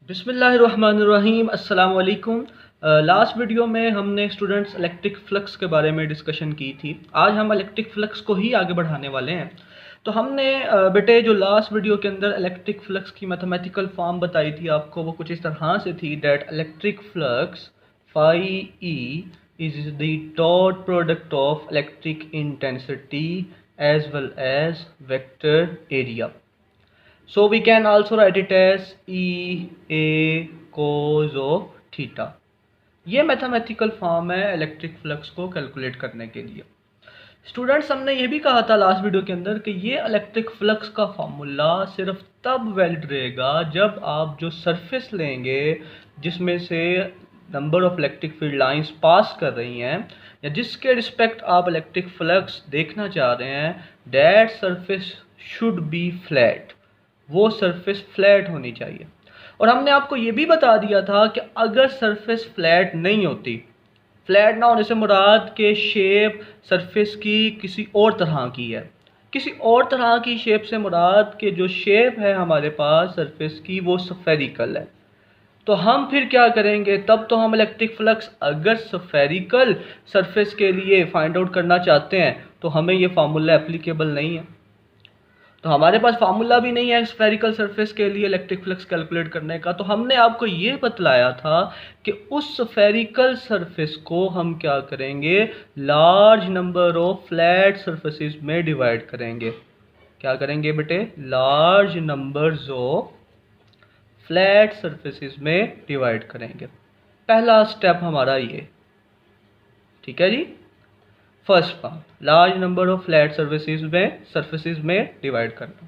बिस्मिल्लाहिर्रहमानिर्रहीम अस्सलाम वालेकुम। लास्ट वीडियो में हमने स्टूडेंट्स इलेक्ट्रिक फ्लक्स के बारे में डिस्कशन की थी। आज हम इलेक्ट्रिक फ्लक्स को ही आगे बढ़ाने वाले हैं। तो हमने बेटे जो लास्ट वीडियो के अंदर इलेक्ट्रिक फ्लक्स की मैथमेटिकल फॉर्म बताई थी आपको, वो कुछ इस तरह से थी that electric flux phi E is the dot product of electric intensity as well as vector area. So we can also write it as E A cos of theta। ये मैथमेटिकल फॉर्म है electric flux को calculate करने के लिए। Students, हमने ये भी कहा था लास्ट वीडियो के अंदर कि ये इलेक्ट्रिक फ्लक्स का फॉर्मूला सिर्फ तब वैलिड रहेगा जब आप जो सरफेस लेंगे जिसमें से number of electric field lines pass कर रही हैं या जिसके रिस्पेक्ट आप इलेक्ट्रिक फ्लक्स देखना चाह रहे हैं, that surface should be flat. वो सरफेस फ्लैट होनी चाहिए। और हमने आपको ये भी बता दिया था कि अगर सरफेस फ्लैट नहीं होती, फ्लैट ना होने से मुराद के शेप सरफेस की किसी और तरह की है, किसी और तरह की शेप से मुराद के जो शेप है हमारे पास सरफेस की वो स्फेरिकल है। तो हम फिर क्या करेंगे, तब तो हम इलेक्ट्रिक फ्लक्स अगर स्फेरिकल सरफेस के लिए फाइंड आउट करना चाहते हैं तो हमें ये फार्मूला एप्लीकेबल नहीं है। तो हमारे पास फार्मूला भी नहीं है स्फेरिकल सरफेस के लिए इलेक्ट्रिक फ्लक्स कैलकुलेट करने का। तो हमने आपको ये बतलाया था कि उस स्फेरिकल सरफेस को हम क्या करेंगे, large number of flat surfaces में डिवाइड करेंगे। क्या करेंगे बेटे, large numbers of flat surfaces में डिवाइड करेंगे। पहला स्टेप हमारा ये, ठीक है जी। First part, large number of flat surfaces में डिवाइड करना।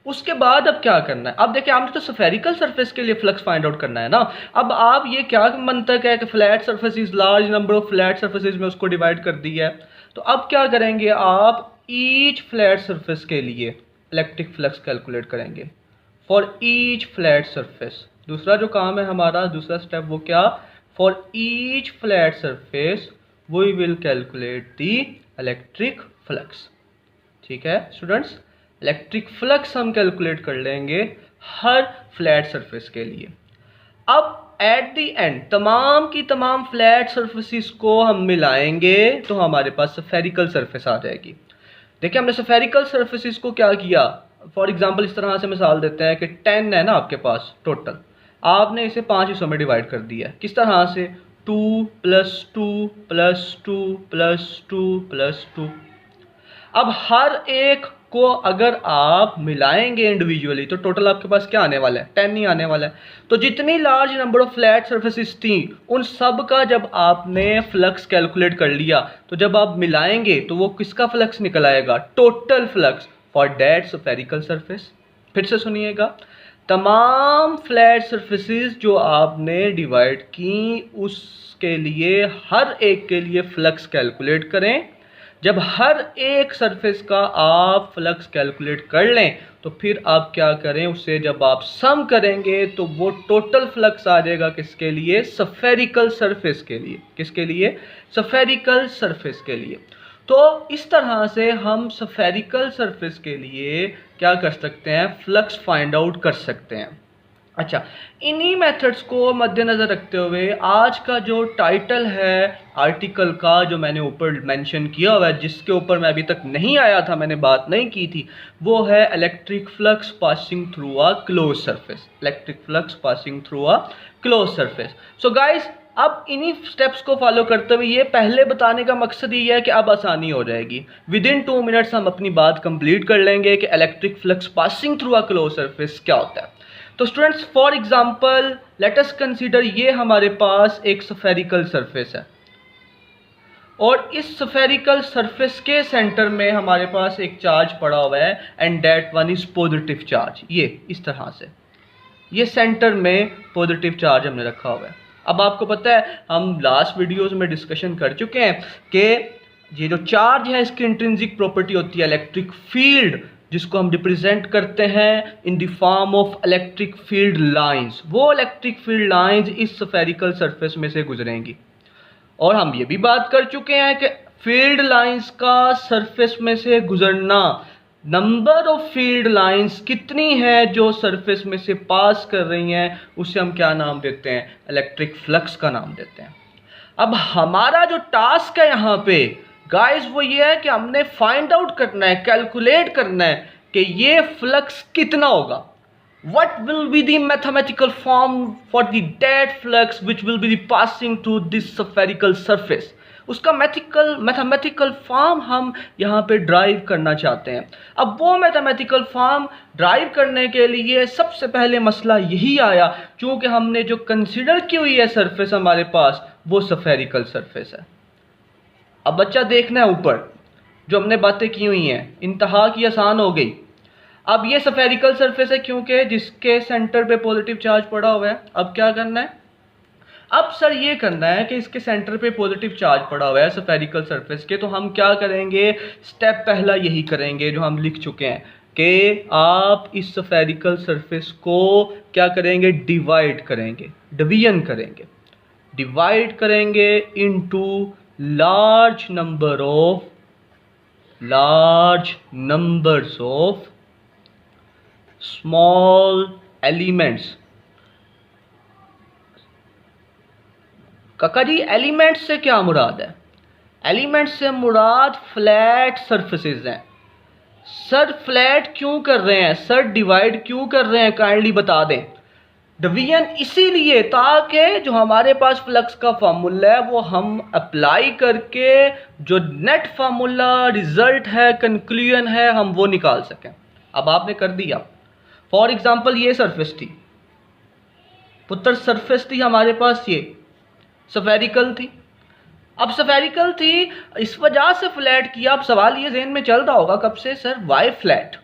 उसके बाद अब क्या करना है, अब देखिए हमने तो स्फेरिकल सरफेस के लिए फ्लक्स फाइंड आउट करना है ना। अब आप ये क्या मंतक है कि flat surfaces, large number of flat surfaces में उसको डिवाइड कर दिया है। तो अब क्या करेंगे, आप ईच फ्लैट सरफेस के लिए इलेक्ट्रिक फ्लक्स कैलकुलेट करेंगे फॉर ईच फ्लैट सरफेस। दूसरा जो काम है हमारा, दूसरा स्टेप वो क्या, for each flat surface we will calculate the electric flux। ठीक है स्टूडेंट्स, इलेक्ट्रिक फ्लक्स हम कैलकुलेट कर लेंगे हर फ्लैट सरफेस के लिए। अब एट द एंड तमाम की तमाम फ्लैट सरफेसेस को हम मिलाएंगे तो हमारे पास स्फेरिकल सरफेस आ जाएगी। देखिए हमने स्फेरिकल सरफेसेस को क्या किया, फॉर एग्जांपल इस तरह से मिसाल देते हैं कि 10 है ना आपके पास टोटल, आपने इसे 5 हिस्सों में डिवाइड कर दिया। किस तरह से, 2 + 2 + 2 + 2 + 2। अब हर एक को अगर आप मिलाएंगे इंडिविजुअली तो टोटल आपके पास क्या आने वाला है, 10 ही आने वाला है। तो जितनी large number of flat surfaces थी उन सब का जब आपने फ्लक्स कैलकुलेट कर लिया तो जब आप मिलाएंगे तो वो किसका फ्लक्स निकल आएगा, total flux for that spherical surface. फिर से सुनिएगा, तमाम फ्लैट सरफेसेस जो आपने डिवाइड की उसके लिए हर एक के लिए फ्लक्स कैलकुलेट करें। जब हर एक सरफेस का आप फ्लक्स कैलकुलेट कर लें तो फिर आप क्या करें, उससे जब आप सम करेंगे तो वो टोटल फ्लक्स आ जाएगा किसके लिए, स्फेरिकल सरफेस के लिए। किसके लिए, स्फेरिकल सरफेस के लिए। तो इस तरह से हम स्फेरिकल सरफेस के लिए क्या कर सकते हैं, फ्लक्स फाइंड आउट कर सकते हैं। अच्छा, इन्हीं मेथड्स को मद्देनज़र रखते हुए आज का जो टाइटल है आर्टिकल का जो मैंने ऊपर मेंशन किया हुआ है, जिसके ऊपर मैं अभी तक नहीं आया था, मैंने बात नहीं की थी, वो है electric flux passing through a close surface. Electric flux passing through a close surface. So guys, अब इन्हीं स्टेप्स को फॉलो करते हुए ये पहले बताने का मकसद ये है कि अब आसानी हो जाएगी। विद इन 2 मिनट्स हम अपनी बात कंप्लीट कर लेंगे कि electric flux passing through a close surface क्या होता है। तो students, for example let us consider, ये हमारे पास एक स्फेरिकल सरफेस है और इस स्फेरिकल सरफेस के सेंटर में हमारे पास एक चार्ज पड़ा हुआ है and that one is positive charge. ये इस तरह से, ये सेंटर में पॉजिटिव चार्ज हमने रखा हुआ है। अब आपको पता है, हम लास्ट वीडियोस में डिस्कशन कर चुके हैं कि ये जो चार्ज है इसकी इंट्रिंसिक प्रॉपर्टी होती है इलेक्ट्रिक फील्ड, जिसको हम रिप्रेजेंट करते हैं in the form of electric field lines. वो इलेक्ट्रिक फील्ड लाइंस इस स्फेरिकल सरफेस में से गुजरेंगी। और हम ये भी बात कर चुके हैं कि फील्ड लाइंस का सरफेस में से गुजरना नंबर ऑफ फील्ड लाइंस कितनी है जो सरफेस में से पास कर रही हैं, उसे हम क्या नाम देते हैं, इलेक्ट्रिक फ्लक्स का नाम देते हैं। अब हमारा जो टास्क है यहाँ पे गाइस वो ये है कि हमने फाइंड आउट करना है, कैलकुलेट करना है कि ये फ्लक्स कितना होगा। What will be the mathematical form for the dead flux which will be passing to this spherical surface? उसका मैथमेटिकल फॉर्म हम यहाँ पे ड्राइव करना चाहते हैं। अब वो मैथमेटिकल फॉर्म ड्राइव करने के लिए सबसे पहले मसला यही आया, चूँकि हमने जो कंसिडर की हुई है सरफेस हमारे पास वो स्फेरिकल सरफेस है। अब बच्चा देखना है ऊपर जो हमने बातें की हुई हैं इंतहा की आसान हो गई। अब ये स्फेरिकल सरफेस है क्योंकि जिसके सेंटर पे पॉजिटिव चार्ज पड़ा हुआ है। अब क्या करना है, अब सर ये करना है कि इसके सेंटर पे पॉजिटिव चार्ज पड़ा हुआ है स्फेरिकल सरफेस के, तो हम क्या करेंगे, स्टेप पहला यही करेंगे जो हम लिख चुके हैं कि आप इस स्फेरिकल सरफेस को क्या करेंगे, डिवाइड करेंगे, डिवीजन करेंगे, डिवाइड करेंगे into large numbers of small elements. काका जी एलिमेंट्स से क्या मुराद है, एलिमेंट्स से मुराद फ्लैट सरफेसेस हैं। सर फ्लैट क्यों कर रहे हैं, सर डिवाइड क्यों कर रहे हैं, काइंडली बता दें। डिवीजन इसीलिए ताकि जो हमारे पास फ्लक्स का फार्मूला है वो हम अप्लाई करके जो नेट फार्मूला रिजल्ट है, कंक्लूजन है, हम वो निकाल सकें। अब आपने कर दिया। फॉर एग्जांपल ये सरफेस थी पुत्र, सरफेस थी हमारे पास, ये स्फेरिकल थी। अब स्फेरिकल थी इस वजह से फ्लैट किया। अब सवाल ये ज़हन में चल रहा होगा कब से, सर वाई फ्लैट,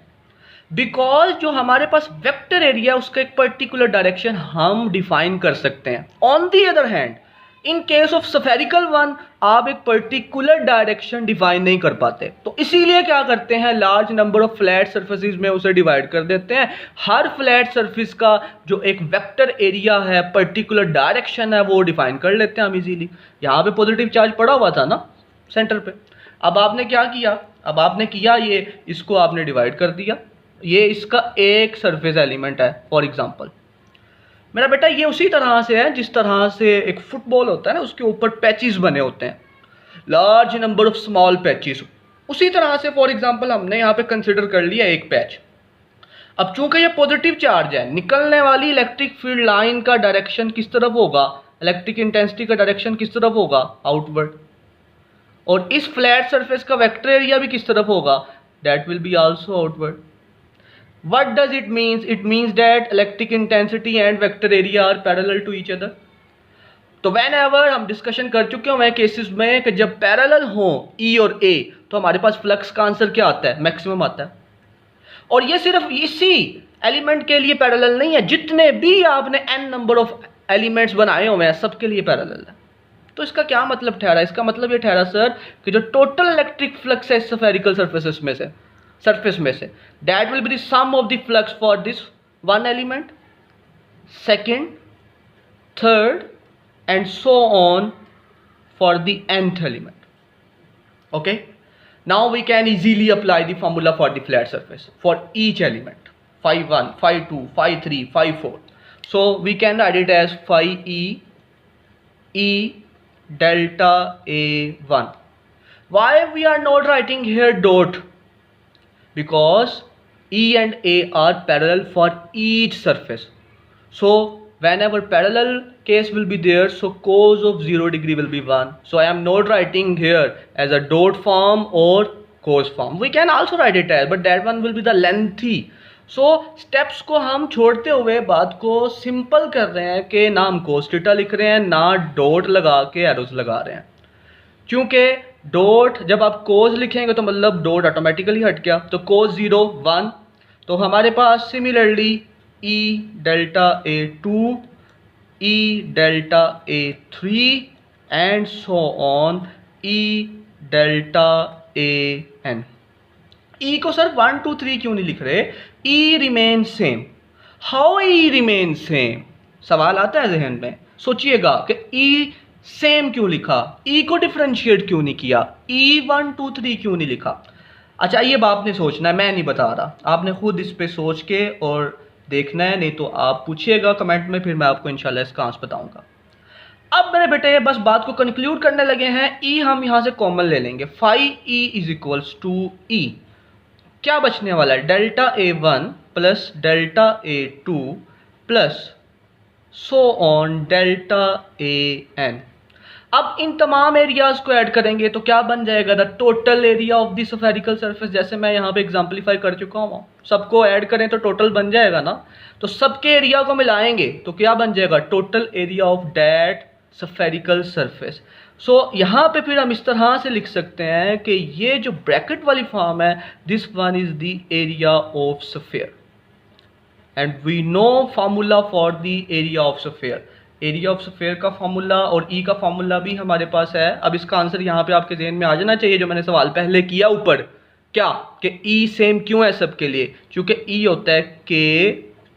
बिकॉज जो हमारे पास वेक्टर एरिया उसका एक पर्टिकुलर डायरेक्शन हम डिफाइन कर सकते हैं। On the other hand in case of spherical one आप एक पर्टिकुलर डायरेक्शन डिफाइन नहीं कर पाते, तो इसीलिए क्या करते हैं, large number of flat surfaces में उसे डिवाइड कर देते हैं। हर फ्लैट सरफेस का जो एक वेक्टर एरिया है, पर्टिकुलर डायरेक्शन है, वो डिफाइन कर लेते हैं हम इजीली। यहाँ पे पॉजिटिव चार्ज पड़ा हुआ था ना सेंटर पे। अब आपने क्या किया, अब आपने किया ये, इसको आपने डिवाइड कर दिया। ये इसका एक सरफेस एलिमेंट है फॉर एग्जांपल। मेरा बेटा ये उसी तरह से है जिस तरह से एक फुटबॉल होता है ना, उसके ऊपर पैचेस बने होते हैं, large number of small patches. उसी तरह से फॉर एग्जांपल हमने यहाँ पे कंसिडर कर लिया एक पैच। अब चूंकि ये पॉजिटिव चार्ज है, निकलने वाली इलेक्ट्रिक फील्ड लाइन का डायरेक्शन किस तरफ होगा, इलेक्ट्रिक इंटेंसिटी का डायरेक्शन किस तरफ होगा, आउटवर्ड। और इस फ्लैट सरफेस का वेक्टर एरिया भी किस तरफ होगा, that will be also outward. What does it means? It means that electric intensity and vector area are parallel to each other. तो whenever हम डिस्कशन कर चुके हैं केसेस में कि जब पैरेलल हो E और A तो हमारे पास फ्लक्स का आंसर क्या आता है, मैक्सिमम आता है। और ये सिर्फ इसी एलिमेंट के लिए पैरेलल नहीं है, जितने भी आपने n नंबर ऑफ एलिमेंट्स बनाए हुए हैं सबके लिए पैरेलल है। तो इसका क्या मतलब ठहरा, इसका मतलब ये ठहरा सर कि जो टोटल इलेक्ट्रिक फ्लक्स है स्फेरिकल सरफेस में से that will be the sum of the flux for this one element, second, third and so on for the nth element. Okay, now we can easily apply the formula for the flat surface for each element, phi 1, phi 2, phi 3, phi 4. So we can write it as phi e delta A1. Why we are not writing here dot? Because E and A are parallel for each surface. So whenever parallel case will be there, so cos of 0 degree will be 1. So I am not writing here as a dot form or cos form. We can also write it as, but that one will be the lengthy. So steps को हम छोड़ते हुए बात को simple कर रहे हैं कि ना हम cos थीटा लिख रहे हैं ना डॉट लगा के एरोस लगा रहे हैं, क्योंकि डॉट जब आप कोस लिखेंगे तो मतलब डॉट ऑटोमेटिकली हट गया, तो कोस 0 1। तो हमारे पास similarly E delta A2, E delta A3 and so on E delta AN। E को सर 1 2 3 क्यों नहीं लिख रहे, E remain same. How E remain same, सवाल आता है जहन में, सोचिएगा कि E सेम क्यों लिखा, E को डिफरेंशिएट क्यों नहीं किया, E 1 2 3 क्यों नहीं लिखा। अच्छा, ये बात आपने सोचना है, मैं नहीं बता रहा, आपने खुद इस पे सोच के और देखना है, नहीं तो आप पूछिएगा कमेंट में, फिर मैं आपको इंशाल्लाह इसका आंसर बताऊंगा। अब मेरे बेटे बस बात को कंक्लूड करने लगे हैं। ई हम यहां से कॉमन ले लेंगे, 5e इज इक्वल्स टू ई। क्या बचने वाला है, delta A1 plus delta A2 plus so on delta AN। अब इन तमाम एरियाज को ऐड करेंगे तो क्या बन जाएगा, the total area of the spherical surface. जैसे मैं यहाँ पे एग्जाम्पलीफाई कर चुका हूँ, सबको ऐड करें तो टोटल बन जाएगा ना, तो सबके एरिया को मिलाएंगे तो क्या बन जाएगा, total area of that spherical surface. So यहाँ पे फिर हम इस तरह से लिख सकते हैं कि ये जो ब्रैकेट वाली फॉर्म है, this one is the area of sphere and we know formula for the area of sphere. Area of sphere का फार्मूला और ई का फार्मूला भी हमारे पास है। अब इसका आंसर यहाँ पे आपके जहन में आ जाना चाहिए, जो मैंने सवाल पहले किया ऊपर, क्या कि ई सेम क्यों है सबके लिए, क्योंकि ई होता है के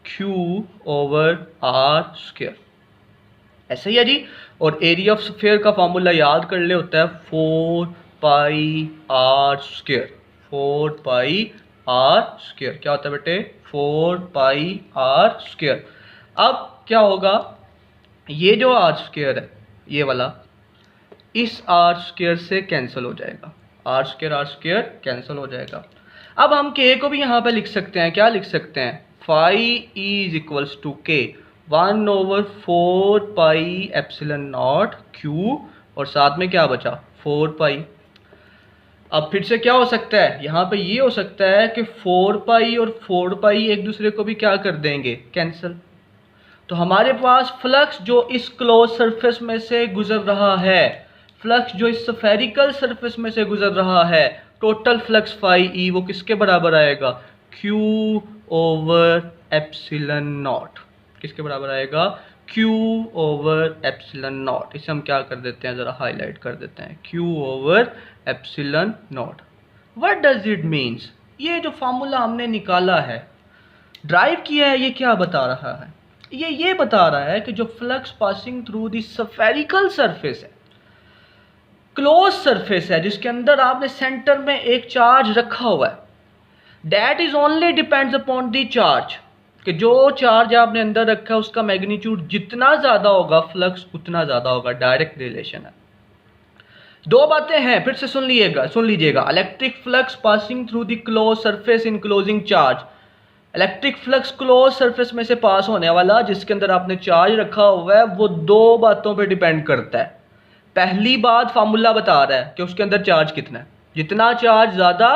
क्यू ओवर आर स्क्वायर, ऐसा ही है जी। और एरिया ऑफ स्फीयर का फार्मूला याद कर ले, होता है 4 pi R square. 4 pi R square क्या होता है बेटे, 4 पाई आर स्क्वायर। अब क्या होगा, ये जो आर स्क्वायर है ये वाला, इस आर स्क्वायर से कैंसिल हो जाएगा, आर स्क्वायर कैंसिल हो जाएगा। अब हम के को भी यहाँ पे लिख सकते हैं, क्या लिख सकते हैं, 5e इज इक्वल्स टू के 1/4 पाई एप्सिलॉन नॉट क्यू, और साथ में क्या बचा, 4 पाई। अब फिर से क्या हो सकता है, यहाँ पे ये हो सकता है कि 4 पाई और 4 पाई एक दूसरे को भी क्या कर देंगे, कैंसिल। तो हमारे पास फ्लक्स जो इस क्लोज सरफेस में से गुजर रहा है, फ्लक्स जो इस स्फेरिकल सरफेस में से गुजर रहा है, टोटल फ्लक्स 5e वो किसके बराबर आएगा, Q ओवर एप्सिलॉन नॉट। किसके बराबर आएगा, Q ओवर एप्सिलॉन नॉट। इसे हम क्या कर देते हैं, ज़रा हाईलाइट कर देते हैं, Q over epsilon not. What does it means, ये जो फार्मूला हमने निकाला है, ड्राइव किया है, ये क्या बता रहा है, ये बता रहा है कि जो flux passing through the spherical surface है, क्लोज सरफेस है, जिसके अंदर आपने सेंटर में एक चार्ज रखा हुआ है, that is only depends upon the charge, कि जो चार्ज आपने अंदर रखा है उसका मैग्नीट्यूड जितना ज्यादा होगा फ्लक्स उतना ज्यादा होगा, डायरेक्ट रिलेशन है। दो बातें हैं, फिर से सुन लीजिएगा। Electric flux passing through the close surface enclosing charge, electric flux close surface में से पास होने वाला जिसके अंदर आपने चार्ज रखा हुआ है, वो दो बातों पे डिपेंड करता है। पहली बात, फार्मूला बता रहा है कि उसके अंदर चार्ज कितना है, जितना चार्ज ज़्यादा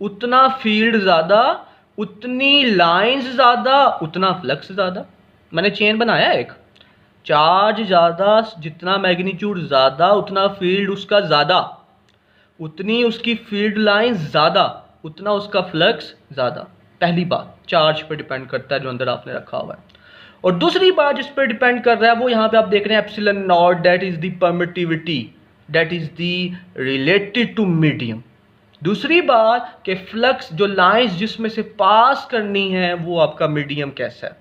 उतना फील्ड ज़्यादा, उतनी लाइंस ज़्यादा उतना फ्लक्स ज़्यादा। मैंने चेन बनाया एक, चार्ज ज़्यादा, जितना मैग्नीट्यूड ज़्यादा उतना फील्ड उसका ज़्यादा, उतनी उसकी फील्ड लाइंस ज़्यादा, उतना उसका फ्लक्स ज़्यादा। पहली बात, चार्ज पे डिपेंड करता है जो अंदर आपने रखा हुआ है। और दूसरी बात जिस पे डिपेंड कर रहा है वो यहाँ पे आप देख रहे हैं epsilon naught, that is the permittivity, that is the related to medium. दूसरी बात कि फ्लक्स जो लाइंस जिसमें से पास करनी है वो आपका मीडियम कैसा है,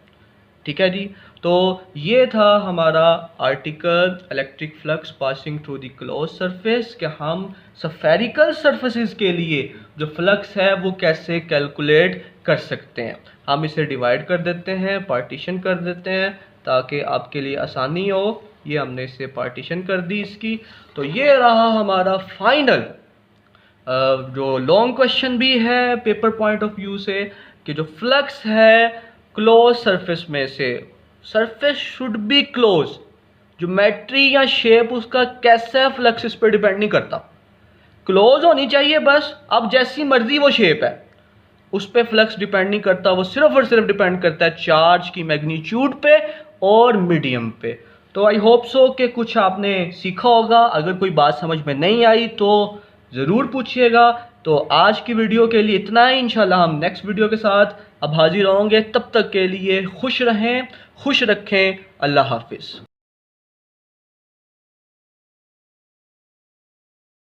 ठीक है जी। तो ये था हमारा article electric flux passing through the close surface, कि हम स्फेरिकल सरफेसेस के लिए जो फ्लक्स है वो कैसे कैलकुलेट कर सकते हैं। हम इसे डिवाइड कर देते हैं, पार्टीशन कर देते हैं ताकि आपके लिए आसानी हो। ये हमने इसे पार्टीशन कर दी इसकी। तो ये रहा हमारा फाइनल जो लॉन्ग क्वेश्चन भी है पेपर पॉइंट ऑफ व्यू से, कि जो फ्लक्स है क्लोज सरफेस में से, surface should be close, geometry या शेप उसका कैसा है फ्लक्स इस पर डिपेंड नहीं करता, क्लोज होनी चाहिए बस। अब जैसी मर्जी वो शेप है उस पर फ्लक्स डिपेंड नहीं करता, वो सिर्फ और सिर्फ डिपेंड करता है चार्ज की मैग्नीट्यूड पे और मीडियम पे। तो आई होप सो कि कुछ आपने सीखा होगा। अगर कोई बात समझ में नहीं आई तो ज़रूर पूछिएगा। तो आज की वीडियो के लिए इतना ही, इंशाल्लाह हम नेक्स्ट वीडियो के साथ अब हाजिर होंगे। तब तक के लिए खुश रहें, खुश रखें, अल्लाह हाफिज़।